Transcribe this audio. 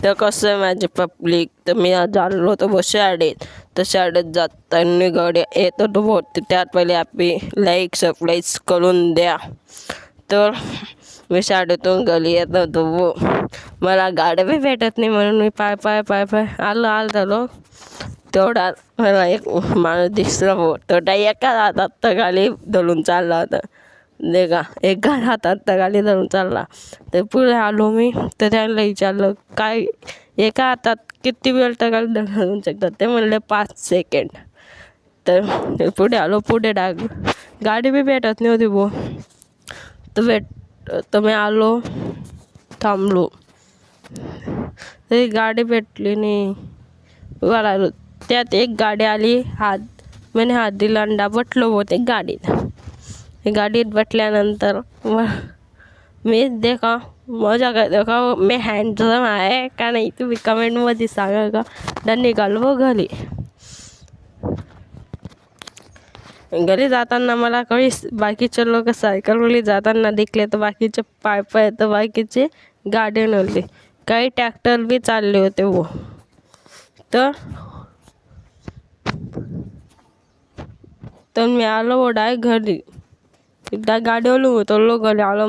तर कसं आहे माझे पब्लिक, तर मी आज आलो होतो बस शाळेत. तर शाळेत जाताना गाडी येत होतो बहुत, त्यात पहिले आपली लाईक सबस्क्राईब करून द्या. तर मी शाळेतून घरी येत होतो मला गाडी बी भेटत नाही, म्हणून मी पाय पाय पाय पाय आलो. तेवढा मला एक माणूस दिसला तो एका हातात तर गाडी धरून चालला होता. का एका हातात तर गाडी धरून चालला. तर पुढे आलो मी, तर त्यांना विचारलं काय एका हातात किती वेळ तर गाडी धरून शकतात. ते म्हणले 5 सेकंड. तर पुढे आलो, पुढे गाडी बी भेटत नव्हती तर मी आलो, थांबलो, तरी गाडी भेटली नाही. आलो त्यात एक गाडी आली, मैंने हात दिला आणि बटलो ते गाडीत बटल्यानंतर मी देखा मजा देखा मी हँडसम आहे का नाही तुम्ही कमेंटमध्ये सांगा का. dan निघालो घरी जाताना मला काही बाकीचे लोक सायकलवरती जाताना दिसले, तर बाकीचे पाय पाय, तर बाकीचे गाडी नव्हती, काही ट्रॅक्टर बी चालले होते तर मी आलो डायरेक्ट घरी. गाडीवर उतरलो, घरी आलो.